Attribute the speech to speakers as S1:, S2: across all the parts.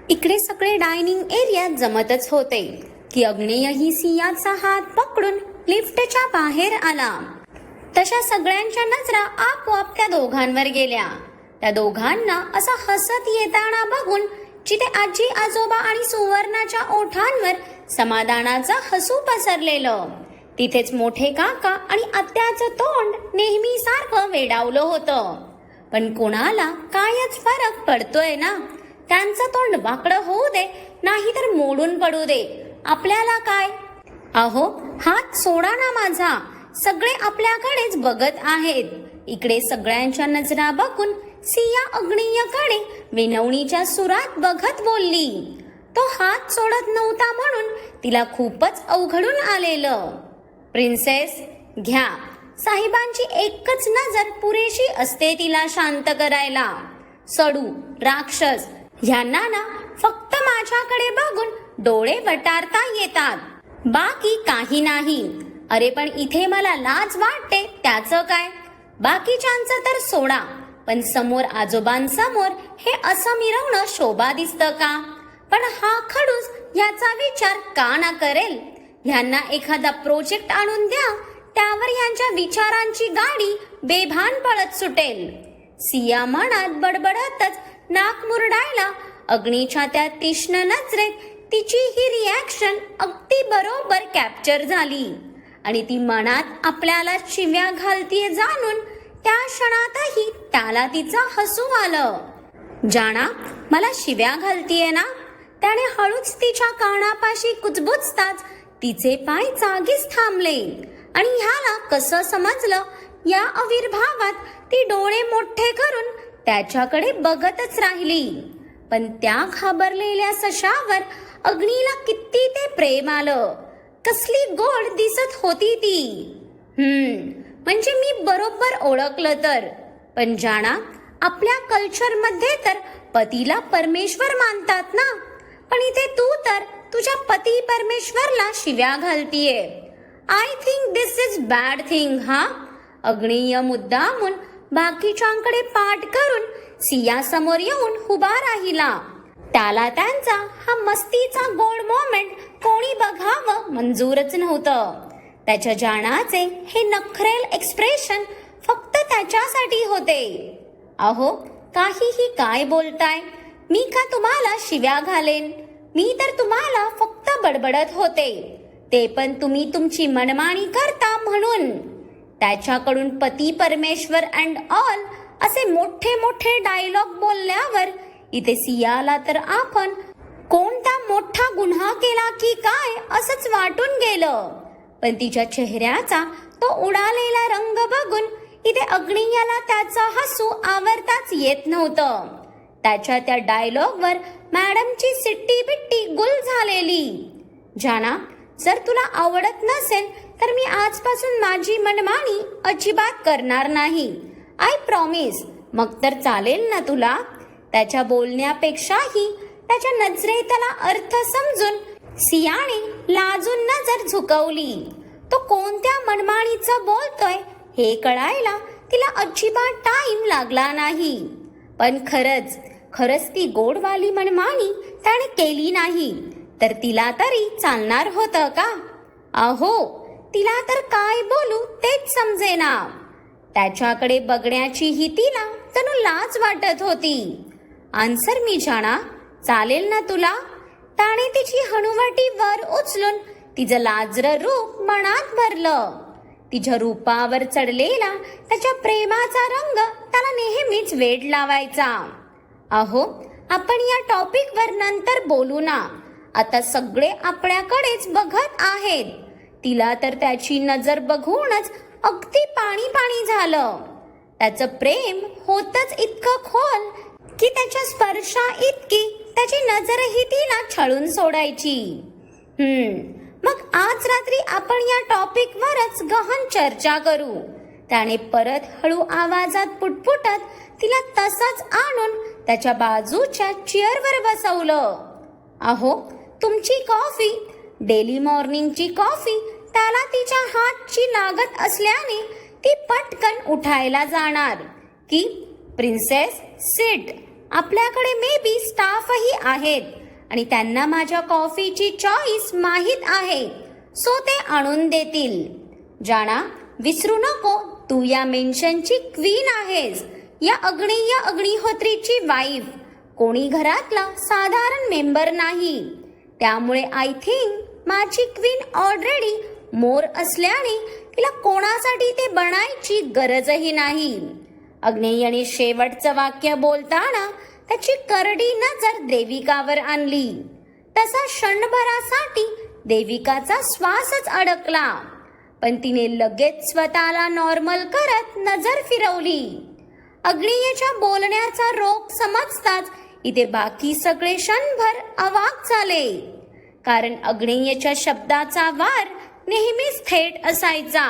S1: इकडे सगळे डायनिंग एरियात जमतच होते की अग्नेयही सियाचा हात पकडून लिफ्टच्या बाहेर आला. तशा सगळ्यांच्या नजरा आपोआप त्या दोघांवर गेल्या. त्या दोघांना असं हसत येताना बघून जिथे आजी आजोबा आणि सुवर्णाच्या ओठांवर समाधानाचं हसू पसरलेलं, तिथेच मोठे काका आणि आत्याचं तोंड नेहमी सारखं वेडावलं होतं. पण कोणाला कायच फरक पडतोय ना. त्यांचं तोंड वाकडं होऊ दे नाहीतर मोडून पडू दे, आपल्याला काय. अहो हात सोडा ना माझा, सगळे आपल्याकडेच बघत आहेत. इकडे सगळ्यांच्या नजरा बघून सिया अग्नेयकडे विनवणीच्या सुरात बघत बोलली. तो हात सोडत नव्हता म्हणून तिला खूपच अवघडून आलेलं. प्रिन्सेस घ्या. साहेबांची एकच नजर पुरेशी असते तिला शांत करायला. सडू राक्षस ह्यांना ना फक्त माझ्याकडे बघून डोळे वटारता येतात, बाकी काही नाही. अरे पण इथे मला लाज वाटते त्याचं काय. बाकीच्यांचं तर सोडा, पण समोर आजोबांसमोर हे असं मिरवणं शोभा दिसतं का. पण हा खडूस याचा विचार का ना करेल. ह्यांना एखादा प्रोजेक्ट आणून द्या, त्यावर ह्यांच्या विचारांची गाडी बेभान पळत सुटेल. सिया मनात बडबडतच नाक मुरडायला अग्नीच्या त्या तीक्ष्ण नजरेत तिची ही रिॲक्शन अगदी बरोबर कॅप्चर झाली आणि ती मनात आपल्याला शिव्या घालतीये जाणून त्या क्षणातही त्याला तिचं हसू आलं. जाणा मला शिव्या घालतीये ना. त्याने हळूच तिच्या कानापाशी कुजबुजताच तिचे पाय जागीच थांबले आणि ह्याला कसं समजलं या आविर्भावात ती डोळे मोठे करून त्याच्याकडे बघतच राहिली. पण त्या घाबरलेल्या सशावर अग्नीला किती ते प्रेम आलं. कसली गोड दिसत होती ती. म्हणजे मी बरोबर ओळखलं तर. पण जाणा आपल्या कल्चरमध्ये तर पतीला परमेश्वर मानतात ना. पण इथे तू तर तुझ्या पती परमेश्वरला शिव्या घालतीये. I think this is bad thing. हा अग्नेय मुद्दामून बाकीच्यांकडे पाठ करून सिया समोर येऊन उभा राहिला. त्याला त्यांचा हा मस्तीचा गोड मोमेंट कोणी बघावं मंजूरच नव्हतं. त्याच्या जाणाचे हे नखरेल एक्सप्रेशन फक्त त्याच्यासाठी होते. अहो काहीही काय बोलताय. मी का तुम्हाला शिव्या घालेन. मी तर तुम्हाला फक्त बडबडत होते, ते पण तुम्ही तुमची मनमानी करता म्हणून. त्याच्याकडून पती परमेश्वर अँड ऑल असे मोठे मोठे डायलॉग बोलल्यावर इथे सियाला तर आपण कोणता मोठा गुन्हा केला की काय असंच वाटून गेलं. पण तिच्या चेहऱ्याचा तो उडालेला रंग बघून इथे अग्नियाला त्याचं हसू आवरताच येत नव्हतं. त्याच्या त्या डायलॉगवर मॅडमची सिट्टी बिट्टी गुल झालेली. जाना जर तुला आवडत नसेल तर मी आजपासून माझी मनमानी अजिबात करणार नाही. I promise. मग तर चालेल ना तुला. त्याच्या बोलण्यापेक्षाही त्याच्या नजरेतला अर्थ समजून सियाने लाजून नजर झुकवली. तो कोणत्या मनमानीचं बोलतोय हे कळायला तिला अजिबात टाइम लागला नाही. पण खरंच ती गोडवाली मनमानी त्याने केली नाही तर तिला तरी चालणार होतं का. अहो तिला तर काय बोलू तेच समजेना. त्याच्याकडे बघण्याचीही तिला जणू लाज वाटत होती. आन्सर मी जाणा, चालेल ना तुला. त्याने तिची हनुवटी वर उचलून तिचं लाजरं रूप मनात भरलं. तिच्या रूपावर चढलेला त्याच्या प्रेमाचा रंग त्याला नेहमीच वेड लावायचा. अहो आपण या टॉपिकवर नंतर बोलू ना. आता सगळे आपल्याकडेच बघत आहेत. तिला तर त्याची नजर बघूनच अगदी पाणी पाणी झालं. त्याचं प्रेम होतच इतकं खोल की त्याच्या स्पर्शा इतकी त्याची नजरही तिला छळून सोडायची. मग आज रात्री आपण या टॉपिक वरच गहन चर्चा करू. त्याने परत हळू आवाजात पुटपुटत तिला तसाच आणून त्याच्या बाजूच्या चेअरवर बसवलं. अहो तुमची कॉफी, डेली मॉर्निंगची कॉफी त्याला तिच्या हातची लागत असल्याने ती पटकन उठायला जाणार की प्रिन्सेस सिट, आपल्याकडे मे बी स्टाफही आहेत आणि त्यांना माझ्या कॉफीची चॉईस माहीत आहे, सो ते आणून देतील. जाणा, विसरू नको, तू या मेन्शनची क्वीन आहेस, या अग्नेय अग्निहोत्रीची वाईफ, कोणी घरातला साधारण मेंबर नाही. त्यामुळे आय थिंक माझी क्वीन ऑलरेडी मोर असल्याने तिला कोणासाठी ते बनायची गरजही नाही. अग्नेयने शेवटचं वाक्य बोलताना त्याची करडी नजर देविकावर आणली. तसा क्षणभरासाठी देविकाचा श्वासच अडकला, पण तिने लगेच स्वतःला नॉर्मल करत नजर फिरवली. अग्नेयच्या बोलण्याचा रोग समजताच इथे बाकी सगळे क्षणभर अवाक झाले, कारण अग्नेयच्या शब्दाचा वार नेहमीच थेट असायचा.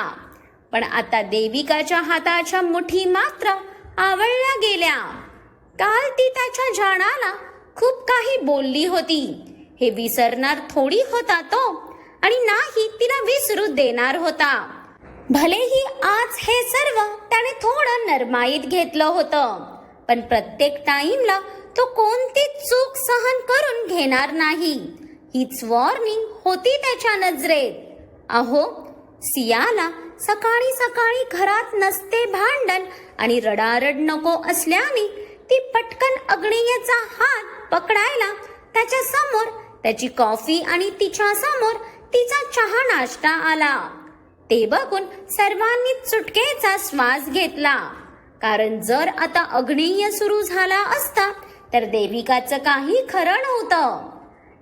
S1: पण आता देविकाच्या हाताच्या मुठी मात्र आवळल्या गेल्या. काल ती त्याच्या जाणाला खूप काही बोलली होती, हे विसरणार थोडी होता तो, आणि नाही तिला विसरू देणार होता. भलेही आज हे सर्व त्याने थोडं नरमाईत घेतलं होतं, पण प्रत्येक टाइमला तो कोणती चूक सहन करून घेणार नाही, हीच वॉर्निंग होती त्याच्या नजरेत. अहो, सियाला सकाळी सकाळी घरात नसते भांडण आणि रडारड नको असल्याने ती पटकन अग्नेयचा हात पकडायला त्याच्या समोर त्याची कॉफी आणि तिच्या समोर तिचा चहा नाश्ता आला. ते बघून सर्वांनी चुटकेचा श्वास घेतला, कारण जर आता अग्नेय सुरू झाला असता तर देविकाचं काही खरं नव्हतं.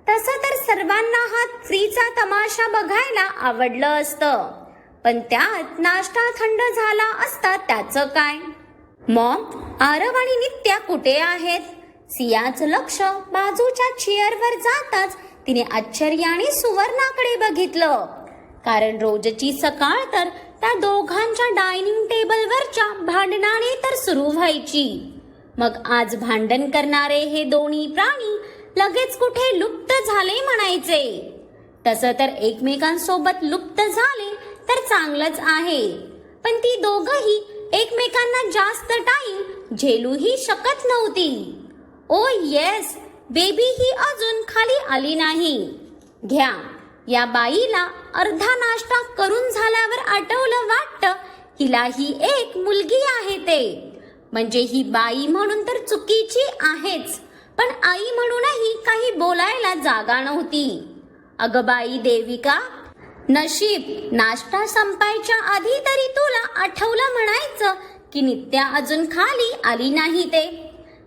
S1: तसं तर सर्वांना हा स्त्रीचा तमाशा बघायला आवडलं असतं, पण त्यात नाश्ता थंड झाला असता त्याचं काय. मॉम, आरव आणि नित्या कुठे आहेत? सियाचं लक्ष बाजूच्या चेअरवर जाताच तिने आश्चर्याने सुवर्णाकडे बघितलं, कारण रोजची सकाळ तर त्या दोघांच्या डायनिंग टेबलवरच्या भांडणाने तर सुरू व्हायची. मग आज भांडण करणारे हे दोन्ही प्राणी लगेच कुठे लुप्त झाले म्हणायचे. तसं तर एकमेकांसोबत लुप्त झाले तर चांगलंच आहे, पण ती दोघंही एकमेकांना जास्त टाइम झेलूही शकत नव्हती. ओ येस, बेबी ही अजून खाली आली नाही. घ्या, या बाईला अर्धा नाश्ता करून झाल्यावर आठवलं वाटतं हिला ही एक मुलगी आहे ते. म्हणजे ही बाई म्हणून तर चुकीची आहेच, पण आई म्हणूनही काही बोलायला जागा नव्हती. अगं बाई देविका, नशीब नाश्ता संपायच्या आधी तरी तुला आठवलं म्हणायचं की नित्या अजून खाली आली नाही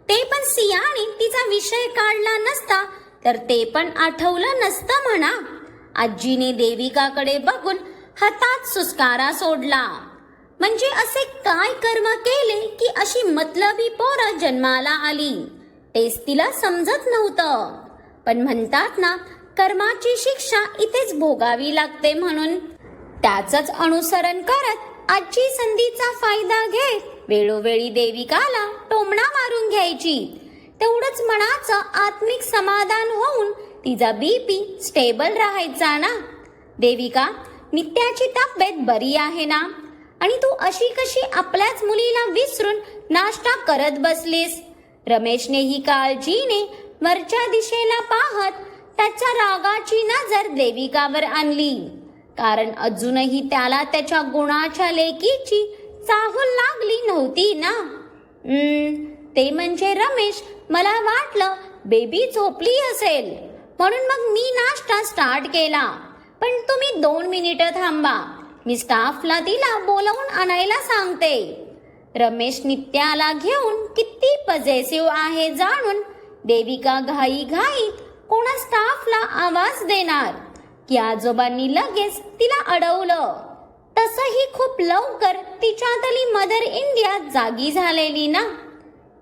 S1: ते पण सियाने तिचा विषय काढला नसता तर ते पण आठवलं नसतं म्हणा. आजीने देविकाकडे बघून हातात सुस्कारा सोडला. म्हणजे असे काय कर्म केले की अशी मतलबी पोरं जन्माला आली, तेच तिला समजत नव्हतं. पण म्हणतात ना, कर्माची शिक्षा इथेच भोगावी लागते म्हणून. त्याचंच अनुसरण करत आजी संधीचा फायदा घेत वेळोवेळी देविकाला टोमणा मारून घ्यायची. तेवढंच मनाचं आत्मिक समाधान होऊन तिचा बीपी स्टेबल राहायचा ना. देविका, नित्याची तब्येत बरी आहे ना? आणि तू अशी कशी आपल्याच मुलीला विसरून नाश्ता करत बसलीस? रमेशनेही काळजीने वरच्या दिशेला पाहत त्याच्या रागाची नजर देविकावर आणली, कारण अजूनही त्याला त्याच्या गुणाच्या लेकीची चाहूल लागली नव्हती ना. ते म्हणजे रमेश, मला वाटलं बेबी झोपली असेल म्हणून मग मी नाश्ता स्टार्ट केला. पण तुम्ही 2 मिनिटं थांबा, मी स्टाफला तिला बोलावून आणायला सांगते. रमेश नित्याला घेऊन किती पॉझिटिव्ह आहे जाणून देविका घाईघाईत कोणा स्टाफला आवाज देणार की आजोबांनी लगेच तिला अडवलं. तसंही खूप लवकर तिच्यातली मदर इंडिया जागी झालेली ना.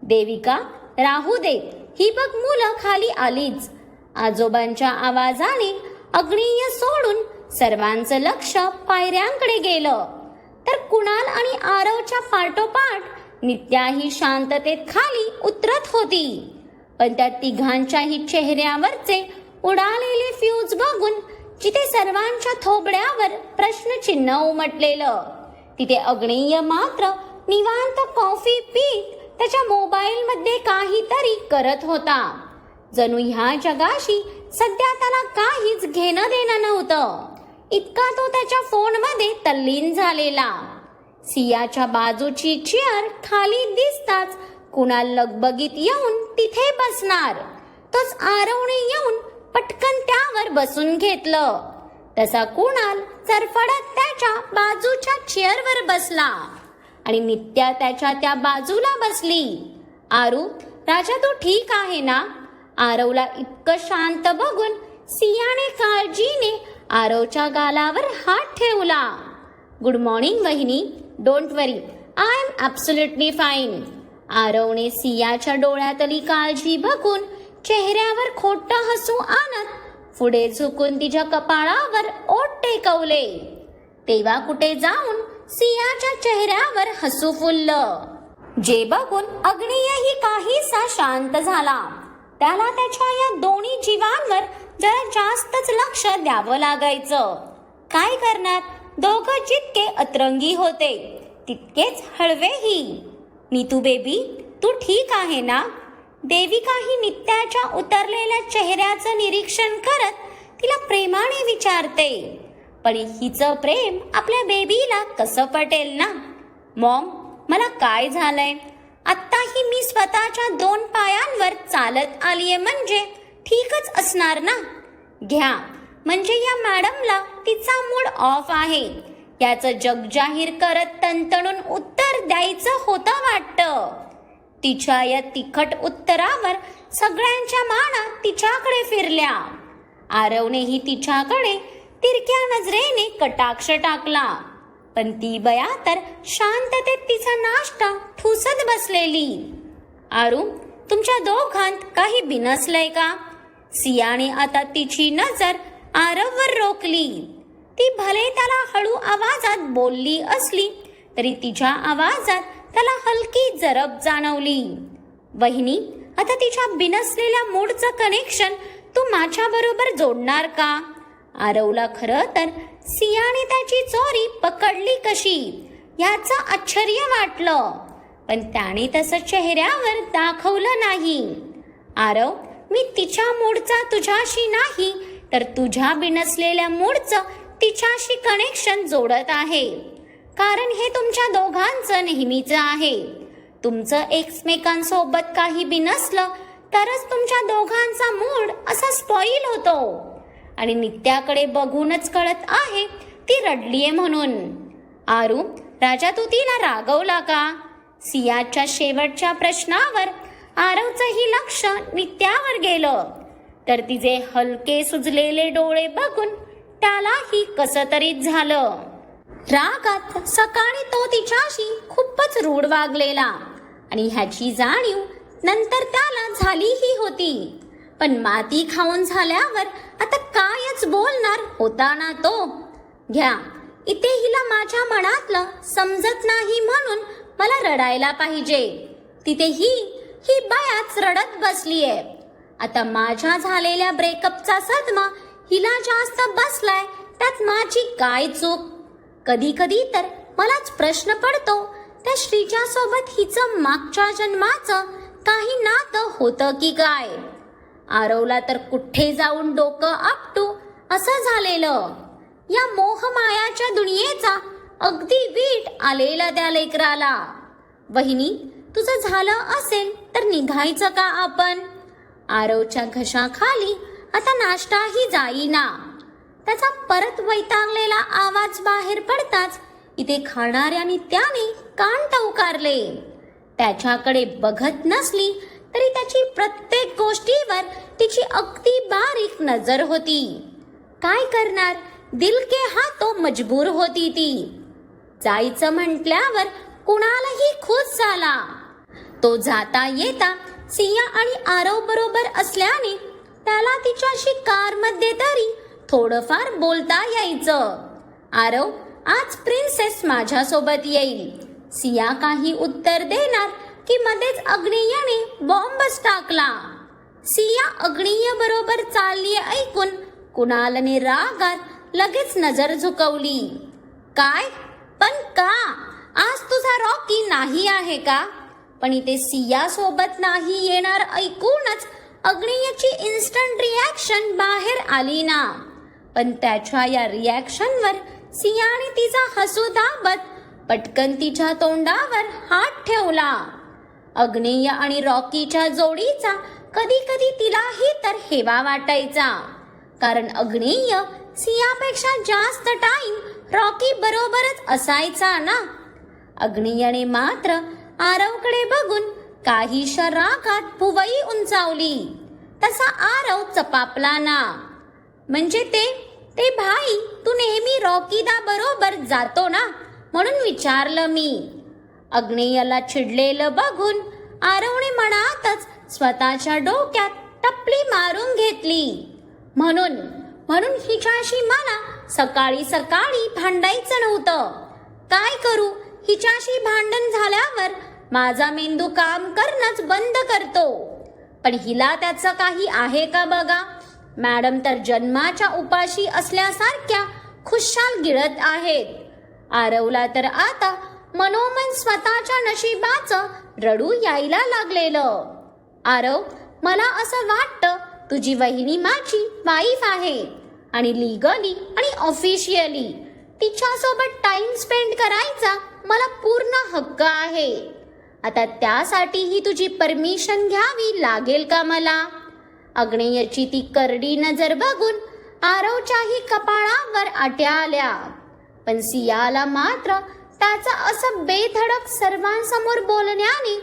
S1: देविका, राहू दे, ही बघ मुलं खाली आलीच. आजोबांच्या आवाजाने अग्नेय सोडून सर्वांचं लक्ष पायऱ्यांकडे गेलं, तर कुणाल आणि आरवच्या पाठोपाठ नित्याही शांततेत खाली उतरत होती. पण त्या तिघांच्याही चेहऱ्यावरचे उडालेले फ्यूज बघून जिथे सर्वांच्या थोबड्यावर प्रश्नचिन्ह उमटलेलं, तिथे अग्नेय मात्र निवांत कॉफी पीत त्याच्या मोबाईलमध्ये काहीतरी करत होता. जणू ह्या जगाशी सध्या त्याला काहीच घेणं देणं नव्हतं. इतका तो त्याच्या फोनमध्ये तल्लीन झालेला. सियाच्या बाजूची चेअर खाली दिसताच कुणाल लगबगीत येऊन तिथे बसणार. तोच आरवने येऊन पटकन त्यावर बसून घेतलं. तसा कुणाल चरफडत त्याच्या बाजूच्या चेअरवर बसला आणि नित्या त्याच्या त्या बाजूला बसली. आरू, राजा तू ठीक आहे ना? आरवला इतकं शांत बघून सियाने काळजीने आरवच्या गालावर हात ठेवला. गुड मॉर्निंग वहिनी, don't worry, I am absolutely fine. आरवने सियाच्या डोळ्यातली काळजी बघून चेहऱ्यावर खोटं हसू आणत पुढे झुकून तिच्या कपाळावर ओठ टेकवले. तेव्हा कुठे जाऊन सियाच्या चेहऱ्यावर हसू फुललं, जे बघून अग्नियही काहीसा शांत झाला. त्याला त्याच्या या दोन्ही जीवांवर जरा जास्तच लक्ष द्यावं लागायचं. काय करणार, दोघं जितके अतरंगी होते तितकेच हळवेही. नीतू बेबी, तू ठीक आहे ना? देविकाही नित्याच्या उतरलेल्या चेहऱ्याचं निरीक्षण करत तिला प्रेमाने विचारते. पण हिचं प्रेम आपल्या बेबीला कसं पटेल ना? मॉम, मला काय झालंय? आत्ताही मी स्वतःच्या 2 पायांवर चालत आलीये म्हणजे ठीकच असणार ना? घ्या, म्हणजे या मॅडमला तिचा मूड ऑफ आहे याचं जगजाहीर करत तणतणून उत्तर द्यायचं होतं वाटतं. तिच्या या तिखट उत्तरावर सगळ्यांच्या माना तिच्याकडे फिरल्या. आरवनेही तिच्याकडे तिरक्या नजरेने कटाक्ष टाकला. पण ती बया तर शांततेत तिचा नाश्ता ठुसत बसलेली. आरू, तुमच्या दोघांत काही बिनसलंय का? सियाने आता तिची नजर आरववर रोखली. ती भले त्याला हळू आवाजात बोलली असली तरी तिच्या आवाजात त्याला हलकी जरब जाणवली. वहिनी, आता तिच्या बिनसलेल्या मूडचं कनेक्शन तू माझ्या बरोबर जोडणार का? आरवला खरं तर सियाने त्याची चोरी पकडली कशी याचं आश्चर्य वाटलं, पण त्याने तसं चेहऱ्यावर दाखवलं नाही. आरव, मी तिच्या मूडचा तुझ्याशी नाही तर तुझ्या बिनसलेल्या मूडचं तिच्याशी कनेक्शन जोडत आहे. कारण हे तुमच्या दोघांचं नेहमीचं आहे. तुमचं एकमेकांसोबत काही बिनसलं तरच तुमच्या दोघांचा मूड असा स्पॉईल होतो. आणि नित्याकडे बघूनच कळत आहे ती रडलीये म्हणून. आरू, राजा तू तिला रागवला का? सियाच्या शेवटच्या प्रश्नावर आरवचंही लक्ष नित्यावर गेलं. तर तिचे हलके सुजलेले डोळे बघून त्यालाही कसं तरीच झालं. रागात सकाळी तो तिच्याशी खूपच रूढ वागलेला आणि ह्याची जाणीव नंतर त्याला झालीही होती. पण माती खाऊन झाल्यावर आता कायच बोलणार होता ना तो. घ्या, इथे हिला माझ्या मनातलं समजत नाही म्हणून मला रडायला पाहिजे. तिथे ही बायाच रडत बसलीये. आता माझ्या झालेल्या ब्रेकअपचा सदमा हिला जास्त बसलाय, त्यात माझी काय चूक? कधी कधी तर मलाच प्रश्न पडतो त्या श्रीच्या सोबत हिचं मागच्या जन्माचं काही नातं होतं की काय? आरवला तर कुठे जाऊन डोकं आपटू असं झालेलं. या मोहमायाच्या दुनियेचा अगदी वीट आलेला त्या लेकराला. वहिनी, तुझं झालं असेल तर निघायचं का आपण? आरवच्या घशाखाली आता नाश्ताही जाईना. त्याचा परत वैतागलेला आवाज बाहेर पडताच इथे खाणाऱ्याने त्याने कान टवकारले. त्याच्याकडे बघत नसली तरी त्याची प्रत्येक गोष्टीवर तिची अगदी बारीक नजर होती. काय करणार, दिल के हाथों मजबूर होती ती. जायचं म्हटल्यावर कुणालाही खुश झाला. तो जाता येता सिया आणि आरव बरोबर असल्याने त्याला तिच्याशी कारमध्ये तरी थोडंफार बोलता यायचं. आरव, आज प्रिन्सेस माझ्यासोबत येईल. सिया काही उत्तर देणार की मध्येच अग्नियने बॉम्बच टाकला. सिया अग्निय बरोबर चालली ऐकून कुणालने रागात लगेच नजर झुकवली. काय? पण का? आज तुझा रॉकी नाही आहे का? पण इथे सिया सोबत नाही येणार ऐकूनच अग्नेयची इन्स्टंट रिॲक्शन बाहेर आली ना. पण त्याच्या या रिॲक्शनवर सियाने तिचा हसू दाबत पटकन तिच्या तोंडावर हात ठेवला. अग्नेय आणि रॉकीच्या जोडीचा कधी कधी तिलाही तर हेवा वाटायचा, कारण अग्नेय सियापेक्षा जास्त टाइम रॉकी बरोबरच असायचा ना. अग्नेयने मात्र आरवकडे बघून काहीशा रागात भुवई उंचावली. तसा आरव चपापला ना. म्हणजे ते भाई, तू नेहमी रॉकीदा बरोबर जातो ना, म्हणून विचारलं मी. अग्नेयला चिडलेलं बघून आरवने मनातच स्वतःच्या डोक्यात टपली मारून घेतली. म्हणून हिच्याशी मला सकाळी सकाळी भांडायचं नव्हतं. काय करू, हिच्याशी भांडण झाल्यावर माझा मेंदू काम करणंच बंद करतो. पण हिला त्याचं काही आहे का बघा. मॅडम तर जन्माच्या उपाशी असल्यासारख्या खुशाल गिळत आहेत. आरवला तर आता मनोमन स्वतःच्या नशिबाचं रडू यायला लागलेलं. आरव, मला असं वाटतं तुझी वहिनी माझी वाईफ आहे आणि लिगली आणि ऑफिशियली तिच्यासोबत टाइम स्पेंड करायचा मला पूर्ण हक्क आहे. आता त्यासाठी ही तुझी परमिशन घ्यावी लागेल का मला? अग्नेयची ती करडी नजर बघून आरवच्याही कपाळावर आट्या आल्या. पण सियाला मात्र त्याचा असं बेधडक सर्वांसमोर बोलण्याने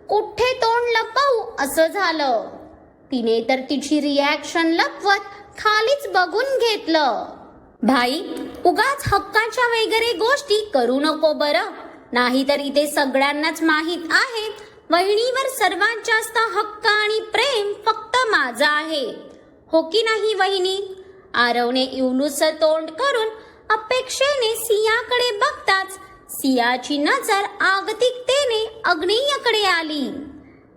S1: कुठे तोंड लपवू असं झालं. तिने तर तिची रिॲक्शन लपवत खालीच बघून घेतलं. भाई, उगाच हक्काच्या वगैरे गोष्टी करू नको बरं. नाहीतर इथे सगळ्यांनाच माहित आहे वहिनीवर सर्वात जास्त हक्क आणि प्रेम फक्त माझा आहे. हो की नाही वहिनी? आरवने इवलूस तोंड करून अपेक्षेने सियाकडे बघताच सियाची नजर आगतिकतेने अग्नेयकडे आली.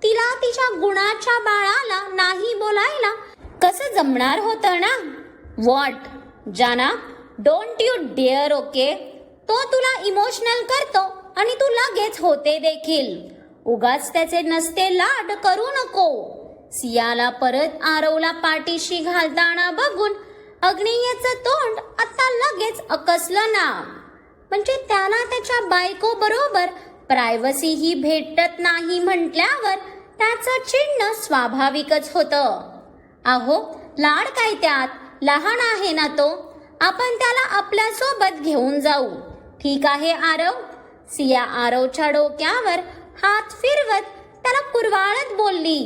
S1: तिला तिच्या गुणाच्या बाळाला नाही बोलायला कसं जमणार होतं ना. व्हॉट जाना, डोंट यू डेअर. ओके, तो तुला इमोशनल करतो आणि तू लगेच होते देखील. उगाच त्याचे नसते लाड करू नको. सियाला परत आरवला पाठीशी घालताना बघून अग्नेयचं तोंड आता लगेच अकसलं ना. म्हणजे त्याला त्याच्या बायको बरोबर प्रायव्हसी ही भेटत नाही म्हटल्यावर त्याचं चिडणं स्वाभाविकच होतं. अहो, लाड काय त्यात, लहान आहे ना तो. आपण त्याला आपल्या सोबत घेऊन जाऊ. ठीक आहे आरव? सिया आरवच्या डोक्यावर हात फिरवत त्याला कुरवाळत बोलली.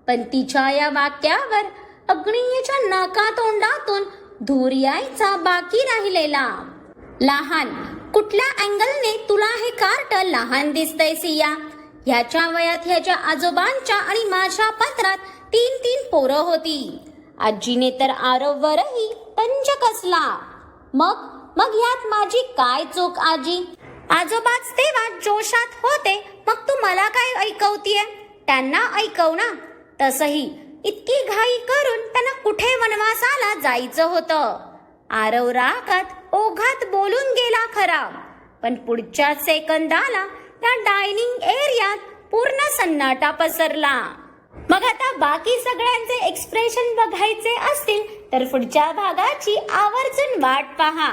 S1: पण तिच्या या वाक्यावर अग्नेयच्या नाकातोंडातून धूर यायचा बाकी राहिलेला. लहान? कुठल्या अँगलने तुला हे कार्ट लहान दिसतंय सिया? ह्याच्या वयात ह्याच्या आजोबांच्या आणि माझ्या पत्रात 3 पोरं होती. आजीने तर आरववरही पंच कसला. मग यात माझी काय चूक आजी? आजोबाच तेव्हा जोशात होते, मग तू मला काय ऐकवतीये? त्यांना ऐकव ना. तसही इतकी घाई करून त्यांना कुठे वनवासाला जायचं होतं. आरव रागात ओघात बोलून गेला खरा, पण पुढच्या सेकंदाला त्या डायनिंग एरियात पूर्ण सन्नाटा पसरला. मग आता बाकी सगळ्यांचे एक्सप्रेशन बघायचे असतील तर पुढच्या भागाची आवर्जून वाट पहा.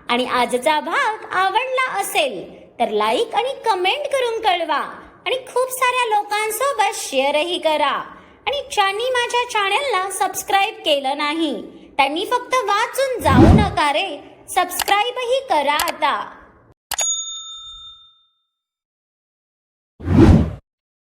S1: आणि आजचा भाग आवडला असेल तर लाईक आणि कमेंट करून कळवा आणि खूप साऱ्या लोकांसोबत शेअरही करा. आणि ज्यांनी माझ्या चॅनलला सबस्क्राईब केलं नाही त्यांनी फक्त वाचून जाऊ नका रे, सबस्क्राईबही करा आता.